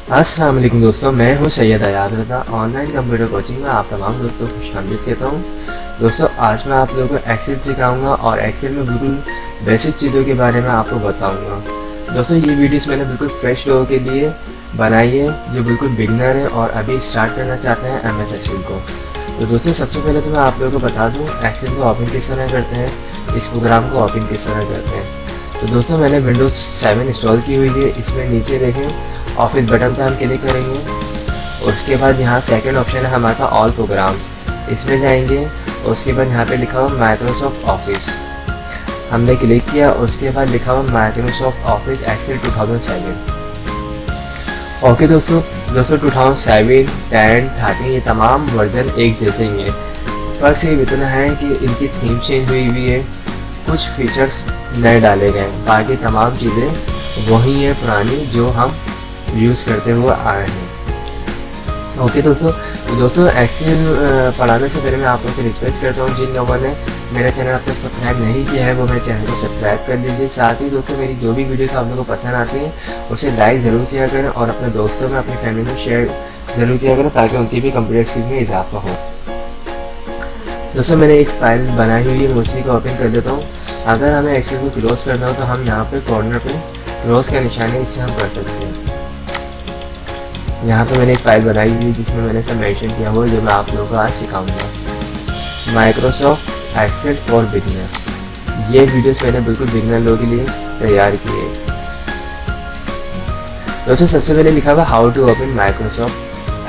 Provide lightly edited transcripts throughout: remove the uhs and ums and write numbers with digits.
अस्सलाम वालेकुम दोस्तों, मैं हूं सैयद आयाद रज़ा। ऑनलाइन कंप्यूटर कोचिंग में आप तमाम दोस्तों को खुशामदीद कहता हूं। दोस्तों, आज मैं आप लोगों को एक्सेल सिखाऊंगा और एक्सेल में बिल्कुल बेसिक चीज़ों के बारे में आपको बताऊंगा। दोस्तों, ये वीडियोस मैंने बिल्कुल फ्रेश लोगों के लिए बनाई है जो बिल्कुल बिगनर है और अभी स्टार्ट करना चाहते हैं MS एक्सेल को। तो दोस्तों, सबसे पहले तो मैं आप लोगों को बता दूँ एक्सेल को ओपन किस तरह करते हैं, इस प्रोग्राम को ओपन किस तरह करते हैं। तो दोस्तों, मैंने विंडोज़ 7 इंस्टॉल की हुई है। इसमें नीचे देखें ऑफिस बटन पर हम क्लिक करेंगे। उसके बाद यहाँ सेकंड ऑप्शन है हमारा ऑल प्रोग्राम्स, इसमें जाएंगे। उसके बाद यहाँ पे लिखा हुआ माइक्रोसॉफ्ट ऑफिस, हमने क्लिक किया। उसके बाद लिखा हुआ माइक्रोसॉफ्ट ऑफिस एक्सेल 2007। ओके दोस्तों 2007, 10, 13 ये तमाम वर्जन एक जैसे ही हैं। फ़र्क सिर्फ इतना है कि इनकी थीम चेंज हुई हुई है, कुछ फीचर्स नए डाले गए हैं, बाकी तमाम चीज़ें वही हैं पुरानी जो हम यूज़ करते हुए आए हैं। ओके दोस्तों एक्सेल पढ़ाने से पहले मैं आप लोगों से रिक्वेस्ट करता हूँ, जिन लोगों ने मेरा चैनल अब तक सब्सक्राइब नहीं किया है वो मेरे चैनल को सब्सक्राइब कर लीजिए। साथ ही दोस्तों, मेरी जो भी वीडियोस आप लोगों को पसंद आती हैं उसे लाइक ज़रूर किया करें और अपने दोस्तों में, अपनी फैमिली में शेयर ज़रूर किया करें ताकि उनकी भी कंप्यूटर स्किल में इजाफा हो। दोस्तों, मैंने एक फ़ाइल बनाई हुई है, मैं उसी को ओपन कर देता हूँ। अगर हमें एक्सेल को क्लोज़ करना हो तो हम यहाँ पर कॉर्नर पर क्लोज़ का निशान है, इससे हम कर सकते हैं। यहाँ पे मैंने एक फ़ाइल बनाई हुई है जिसमें मैंने सब मेंशन किया हुआ है जो मैं आप लोगों को आज सिखाऊंगा। माइक्रोसॉफ्ट एक्सेल फॉर बिगिनर, ये वीडियोस मैंने बिल्कुल बिगिनर लोगों के लिए तैयार की है। दोस्तों, सबसे पहले लिखा हुआ how to open Microsoft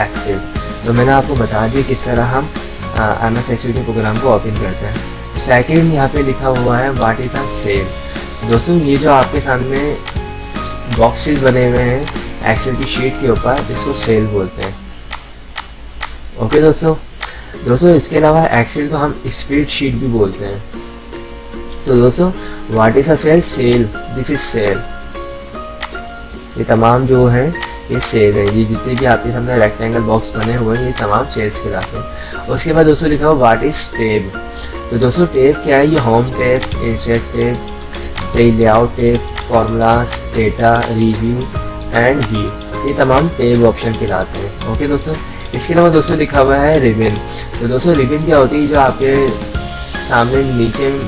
Excel, तो मैंने आपको बता दिया किस तरह हम MS एक्सेल के प्रोग्राम को ओपन करते हैं। सेकेंड यहाँ पे लिखा हुआ है व्हाट इज़ अ सेल। दोस्तों, ये जो आपके सामने बॉक्सेस बने हुए हैं एक्सेल की शीट के ऊपर, इसको सेल बोलते हैं। ओके दोस्तों इसके अलावा एक्सेल को हम स्प्रेड शीट भी बोलते हैं। तो दोस्तों, what is a cell? Cell, this is cell. ये तमाम जो है ये सेल है, ये जितने भी आपके सामने रेक्टेंगल बॉक्स बने हुए हैं ये तमाम सेल्स कहलाते हैं। उसके बाद दोस्तों लिखा हुआ व्हाट इज टैब। तो दोस्तों, टैब क्या है? ये home tab, insert tab, layout tab, formulas, data, review and view, ये तमाम टैब ऑप्शन कहलाते हैं। ओके दोस्तों, इसके अलावा दोस्तों लिखा हुआ है रिबन। तो दोस्तों, रिबन क्या होती है? जो आपके सामने नीचे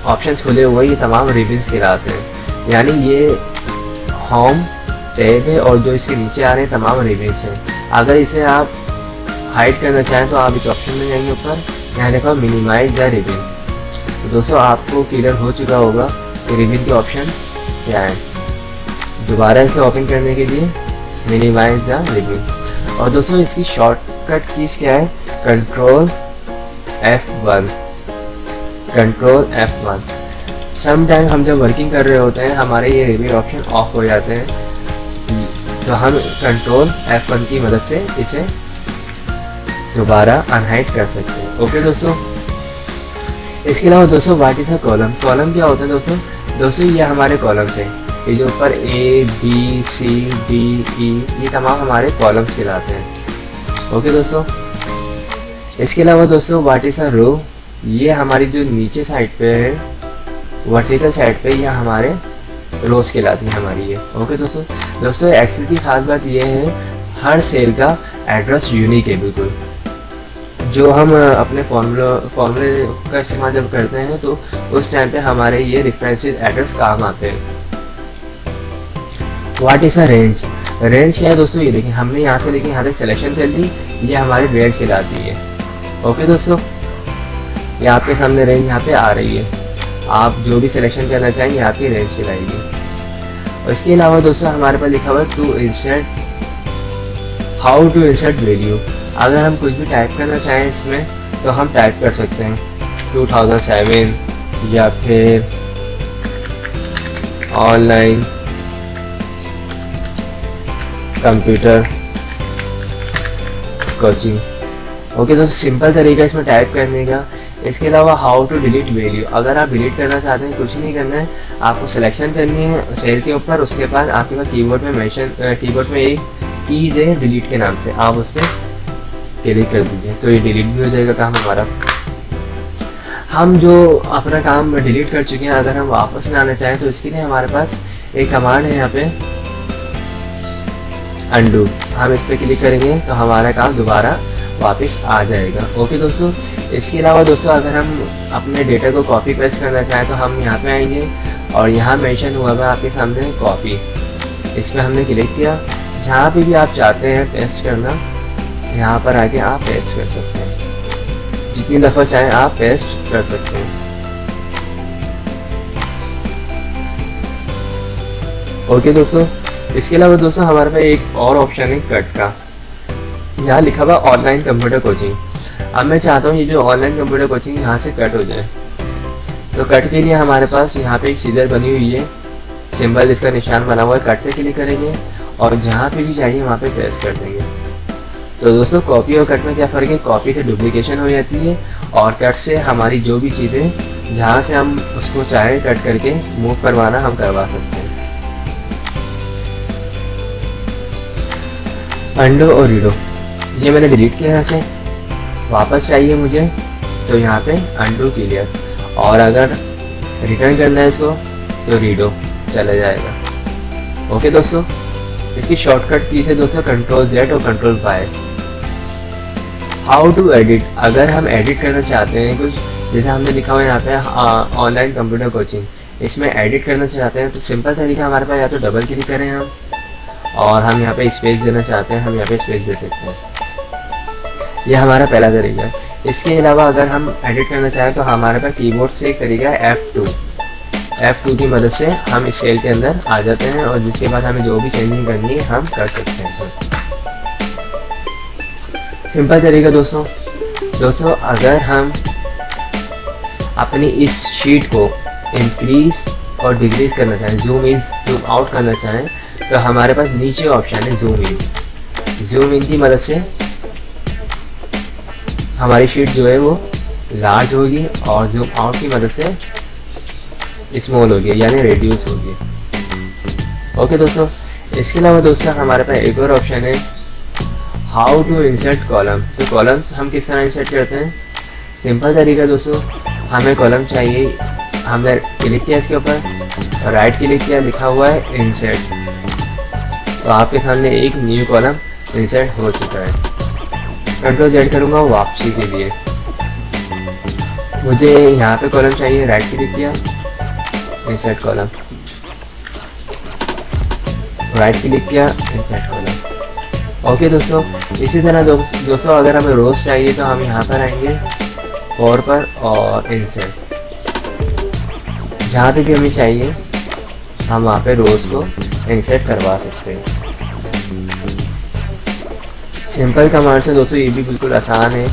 ऑप्शंस खुले हुए ये तमाम रिबन्स कहलाते हैं, यानी ये होम टैब है और जो इसके नीचे आ रहे हैं तमाम रिबन्स हैं। अगर इसे आप हाइड करना चाहें तो आप इस ऑप्शन में जाएंगे ऊपर, यहाँ लिखा हुआ मिनिमाइज द रिबन। तो दोस्तों, आपको क्लियर हो चुका होगा कि रिबन के ऑप्शन क्या है। दोबारा इसे ओपन करने के लिए मिनिमाइज द रिबन। और दोस्तों, इसकी शॉर्टकट कीज क्या है? Control F1। सम टाइम हम जब वर्किंग कर रहे होते हैं हमारे ये रिबन ऑप्शन ऑफ हो जाते हैं, तो हम कंट्रोल F1 की मदद से इसे दोबारा अनहाइड कर सकते हैं। ओके दोस्तों, इसके अलावा दोस्तों what is a column. Column क्या होता है दोस्तों ये हमारे कॉलम्स हैं, ये जो ऊपर A, B, C, D, E ये तमाम हमारे कॉलम्स कहलाते हैं। ओके दोस्तों, इसके अलावा दोस्तों व्हाट इज अ रो, ये हमारी जो नीचे साइड पे है वर्टिकल साइड पे ये हमारे रोज कहलाती है हमारी ये। ओके दोस्तों एक्सेल की खास बात ये है हर सेल का एड्रेस यूनिक है बिल्कुल। जो हम अपने फॉर्मूले का इस्तेमाल जब करते हैं तो उस टाइम पे हमारे ये रेफरेंसेस एड्रेस काम आते हैं। What is a range. Range क्या है दोस्तों? ये देखिए, हमने यहाँ से लेके यहाँ तक सिलेक्शन कर ली, ये हमारी रेंज कहलाती है। ओके दोस्तों, ये आपके सामने रेंज यहाँ पे आ रही है, आप जो भी सिलेक्शन करना चाहेंगे आपकी रेंज कहलाएगी। और इसके अलावा दोस्तों हमारे पास लिखा हुआ है to insert, how to insert value. अगर हम कुछ भी टाइप करना चाहें इसमें तो हम टाइप कर सकते हैं 2007 या फिर ऑनलाइन कंप्यूटर कोचिंग। ओके दोस्तों, सिंपल तरीका इसमें टाइप करने का। इसके अलावा हाउ टू डिलीट वैल्यू, अगर आप डिलीट करना चाहते हैं कुछ नहीं करना है, आपको सिलेक्शन करनी है सेल के ऊपर, उसके बाद आपके पास कीबोर्ड में एक कीज है डिलीट के नाम से, आप उस पर क्लिक कर दीजिए तो ये डिलीट भी हो जाएगा काम हमारा। हम जो अपना काम डिलीट कर चुके हैं अगर हम वापस लाना चाहें तो इसके लिए हमारे पास एक कमांड है यहाँ पे अंडू, हम इस पर क्लिक करेंगे तो हमारा काम दोबारा वापस आ जाएगा। ओके दोस्तों, इसके अलावा दोस्तों अगर हम अपने डेटा को कॉपी पेस्ट करना चाहें तो हम यहाँ पे आएंगे और यहाँ मेंशन हुआ है आपके सामने कॉपी, इसमें हमने क्लिक किया। जहाँ पे भी आप चाहते हैं पेस्ट करना, यहाँ पर आके आप पेस्ट कर सकते हैं, जितनी दफ़ा चाहें आप पेस्ट कर सकते हैं। ओके दोस्तों, इसके अलावा दोस्तों हमारे पास एक और ऑप्शन है कट का। यहाँ लिखा हुआ ऑनलाइन कंप्यूटर कोचिंग। अब मैं चाहता हूँ ये जो ऑनलाइन कंप्यूटर कोचिंग यहाँ से कट हो जाए, तो कट के लिए हमारे पास यहाँ पे एक सीजर बनी हुई है, सिंबल इसका निशान बना हुआ है, कट पे क्लिक करेंगे और जहाँ पे भी चाहिए वहाँ पे पेस्ट कर देंगे। तो दोस्तों कॉपी और कट में क्या फ़र्क है, कॉपी से डुप्लीकेशन हो जाती है और कट से हमारी जो भी चीज़ें जहाँ से हम उसको चाहें कट करके मूव करवाना हम करवा सकते हैं। अंडो और रीडो, ये मैंने डिलीट किया यहाँ से, वापस चाहिए मुझे तो यहाँ पे अंडू क्लियर, और अगर रिटर्न करना है इसको तो रीडो चला जाएगा। ओके दोस्तों, इसकी शॉर्टकट कीज है दोस्तों Ctrl+Z और Ctrl+Y। हाउ टू एडिट, अगर हम एडिट करना चाहते हैं कुछ, जैसे हमने लिखा हुआ है यहाँ पे ऑनलाइन कंप्यूटर कोचिंग, इसमें एडिट करना चाहते हैं तो सिंपल तरीका हमारे पास, या तो डबल क्लिक करें हम और हम यहाँ पे स्पेस देना चाहते हैं, हम यहाँ पे स्पेस दे सकते हैं। यह हमारा पहला तरीका है। इसके अलावा अगर हम एडिट करना चाहें तो हमारे पास कीबोर्ड से एक तरीका है F2 की मदद से हम इस सेल के अंदर आ जाते हैं और जिसके बाद हमें जो भी चेंजिंग करनी है हम कर सकते हैं। सिंपल तरीका दोस्तों अगर हम अपनी इस शीट को इंक्रीज और डिक्रीज करना चाहें, जूम इन जूम आउट करना चाहें, तो हमारे पास नीचे ऑप्शन है जूम इन की मदद से हमारी शीट जो है वो लार्ज होगी और जूम आउट की मदद से स्मॉल होगी, यानी रेड्यूस होगी। ओके दोस्तों, इसके अलावा दोस्तों हमारे पास एक और ऑप्शन है हाउ टू इंसर्ट कॉलम। तो कॉलम हम किस तरह इंसर्ट करते हैं, सिंपल तरीका दोस्तों, हमें कॉलम चाहिए, हमने क्लिक किया इसके ऊपर, राइट क्लिक किया, लिखा हुआ है इंसर्ट, तो आपके सामने एक न्यू कॉलम इंसर्ट हो चुका है। Ctrl+Z करूँगा वापसी के लिए, मुझे यहाँ पे कॉलम चाहिए, राइट क्लिक किया, इंसर्ट कॉलम, राइट क्लिक किया, इंसर्ट कॉलम। ओके दोस्तों, इसी तरह दोस्तों अगर हमें रोज चाहिए तो हम यहाँ पर आएंगे और पर और इंसर्ट, जहाँ पे भी हमें चाहिए हम वहाँ पे रोज को इंसर्ट करवा सकते हैं। सिंपल कमांड से दोस्तों ये भी बिल्कुल आसान है।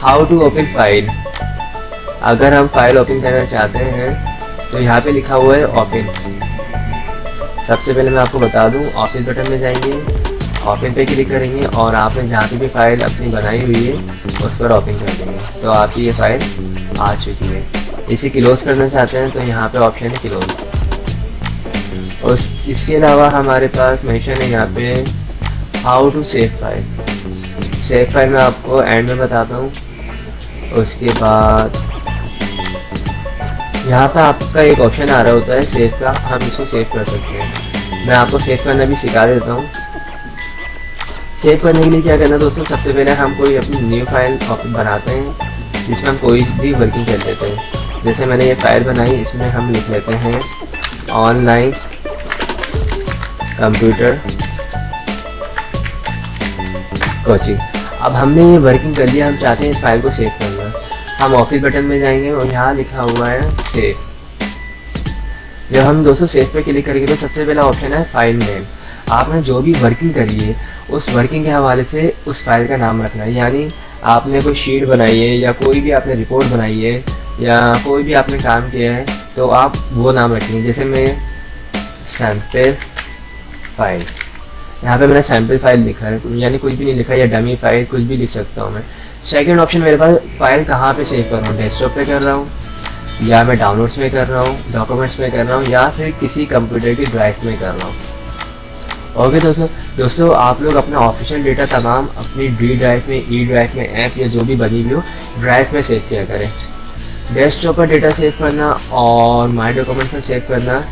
हाउ टू ओपन फाइल, अगर हम फाइल ओपन करना चाहते हैं तो यहाँ पे लिखा हुआ है ओपन। सबसे पहले मैं आपको बता दूँ, ऑफिस बटन में जाएंगे, ओपन पे क्लिक करेंगे और आपने जहाँ पे भी फाइल अपनी बनाई हुई है उस पर ओपन कर देंगे तो आपकी ये फाइल आ चुकी है। इसे क्लोज करना चाहते हैं तो यहाँ पे ऑप्शन है क्लोज। और इसके अलावा हमारे पास मेंशन है यहाँ पे how to save file. Save file मैं आपको एंड में बताता हूँ। उसके बाद यहाँ पे आपका एक ऑप्शन आ रहा होता है सेव का, हम इसको सेव कर सकते हैं। मैं आपको सेव करना भी सिखा देता हूँ। सेव करने के लिए क्या करना है दोस्तों, सबसे पहले हम कोई अपनी न्यू फाइल बनाते हैं जिसमें हम कोई भी वर्किंग कर लेते हैं। जैसे मैंने ये फाइल बनाई, इसमें हम लिख लेते हैं ऑनलाइन कंप्यूटर कोचिंग। अब हमने ये वर्किंग कर लिया, हम चाहते हैं इस फाइल को सेव करना। हम ऑफिस बटन में जाएंगे और यहाँ लिखा हुआ है सेव। जब हम दोस्तों सेव पे क्लिक करेंगे तो सबसे पहला ऑप्शन है फाइल नेम। आपने जो भी वर्किंग करी है उस वर्किंग के हवाले से उस फाइल का नाम रखना है। यानी आपने कोई शीट बनाई है या कोई भी आपने रिपोर्ट बनाई है या कोई भी आपने काम किया है तो आप वो नाम रखेंगे। जैसे मैं सैम्पल फाइल, यहाँ पे मैंने सैम्पल फाइल लिखा है, यानी कुछ भी नहीं लिखा, या डमी फाइल कुछ भी लिख सकता हूँ मैं। सेकंड ऑप्शन मेरे पास फाइल कहाँ पे सेव कर रहा हूँ, डेस्कटॉप पे कर रहा हूँ या मैं डाउनलोड्स में कर रहा हूँ, डॉक्यूमेंट्स में कर रहा हूँ या फिर किसी कंप्यूटर की ड्राइव में कर रहा हूँ। ओके दोस्तों आप लोग अपना ऑफिशियल डेटा तमाम अपनी डी ड्राइव में, ई ड्राइव में, ऐप या जो भी बनी हुई हो ड्राइव में सेव किया करें। डेस्कटॉप पर डेटा सेव करना और माई डॉक्यूमेंट पर सेव करना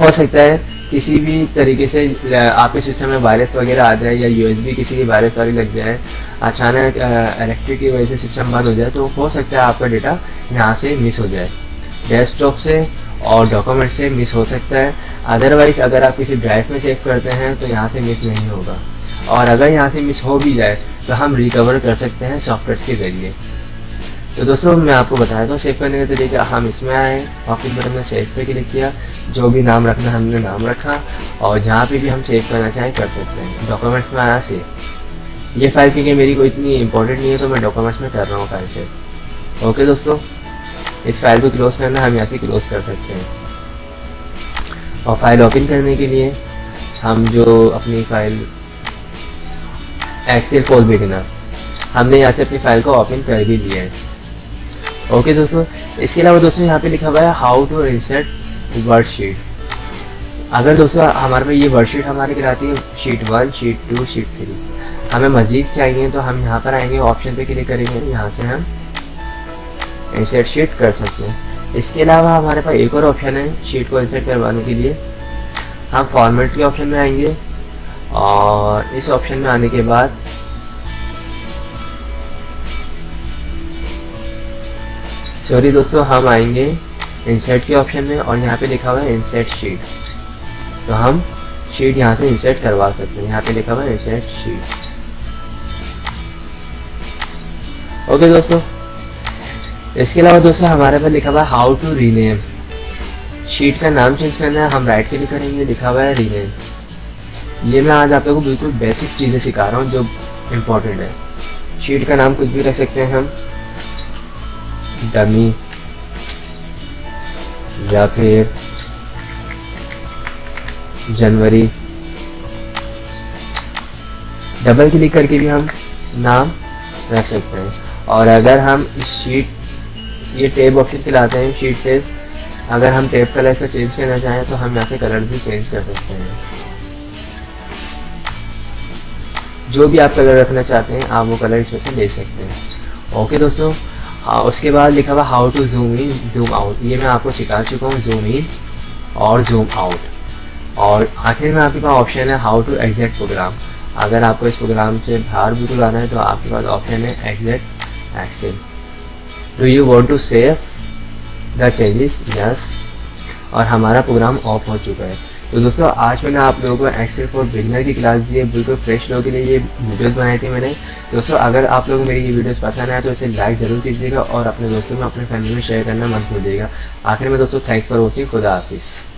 हो सकता है किसी भी तरीके से आपके सिस्टम में वायरस वगैरह आ जाए या USB किसी की वायरस वाली लग जाए, अचानक इलेक्ट्रिक की वजह से सिस्टम बंद हो जाए, तो हो सकता है आपका डेटा यहाँ से मिस हो जाए, डेस्कटॉप से और डॉक्यूमेंट से मिस हो सकता है। अदरवाइज़ अगर आप किसी ड्राइव में सेव करते हैं तो यहाँ से मिस नहीं होगा, और अगर यहाँ से मिस हो भी जाए तो हम रिकवर कर सकते हैं सॉफ्टवेयर के ज़रिए। तो दोस्तों मैं आपको बताया था सेव करने का तरीका। हम इसमें आए, ऑफिस बटन में सेव पे क्लिक किया, जो भी नाम रखना हमने नाम रखा, और जहाँ पे भी हम सेव करना चाहें कर सकते हैं। डॉक्यूमेंट्स में आया सेव। ये फाइल क्योंकि मेरी कोई इतनी इंपॉर्टेंट नहीं है तो मैं डॉक्यूमेंट्स में कर रहा हूँ फाइल सेव। ओके दोस्तों, इस फाइल को क्लोज करना, हम यहाँ से क्लोज कर सकते हैं। और फाइल ओपन करने के लिए हम जो अपनी फाइल एक्सेल फॉर बिगिनर, हमने यहाँ से अपनी फाइल को ओपन कर भी लिया है। ओके दोस्तों, इसके अलावा दोस्तों यहाँ पे लिखा हुआ है हाउ टू इंसर्ट वर्कशीट। अगर दोस्तों हमारे पे ये वर्कशीट हमारे कहलाती है शीट 1, शीट 2, शीट 3। हमें मज़ीद चाहिए तो हम यहाँ पर आएंगे, ऑप्शन पे क्लिक करेंगे, यहाँ से हम इंसर्ट शीट कर सकते हैं। इसके अलावा हमारे पास एक और ऑप्शन है शीट को इंसर्ट करवाने के लिए। हम फॉर्मेट के ऑप्शन में आएंगे, और इस ऑप्शन में आने के बाद सॉरी दोस्तों, हम आएंगे इंसर्ट के ऑप्शन में, और यहाँ पे लिखा हुआ है इंसर्ट शीट। तो हम शीट यहाँ से इंसर्ट करवा सकते हैं। यहाँ पे लिखा हुआ है इंसर्ट शीट। ओके दोस्तों, इसके अलावा दोस्तों हमारे पास लिखा हुआ है हाउ टू रीनेम। शीट का नाम चेंज करना है, हम राइट क्लिक करेंगे, लिखा हुआ है रीनेम। ये मैं आज आप लोगों को बिल्कुल बेसिक चीज़ें सिखा रहा हूँ जो इम्पोर्टेंट है। शीट का नाम कुछ भी रख सकते हैं हम, डमी, या फिर जनवरी। डबल क्लिक करके भी हम नाम रख सकते हैं। और अगर हम इस शीट, ये टैब ऑप्शन पे लाते हैं, शीट टैब, अगर हम टैब कलर इसका चेंज करना चाहें तो हम यहाँ से कलर भी चेंज कर सकते हैं। जो भी आप कलर रखना चाहते हैं आप वो कलर इसमें से ले सकते हैं। ओके दोस्तों, हाँ, उसके बाद लिखा हुआ how to zoom in zoom out. ये मैं आपको सिखा चुका हूँ, जूम इन और जूम आउट। और आखिर में आपके पास ऑप्शन है हाउ टू एग्जिट प्रोग्राम। अगर आपको इस प्रोग्राम से बाहर बिल्कुल आना है तो आपके पास ऑप्शन है exit Excel. Do you want to save the changes? Yes. और हमारा प्रोग्राम ऑफ हो चुका है। तो दोस्तों आज मैंने आप लोगों को एक्सेल फॉर बिगिनर की क्लास दी है, बिल्कुल फ्रेश लोगों के लिए ये वीडियोस बनाई थी मैंने। दोस्तों अगर आप लोगों को मेरी ये वीडियोस पसंद आए तो इसे लाइक ज़रूर कीजिएगा, और अपने दोस्तों में, अपने फैमिली में शेयर करना मत भूलिएगा। आखिर में दोस्तों थैंक्स फॉर वॉचिंग। खुदा हाफिज़।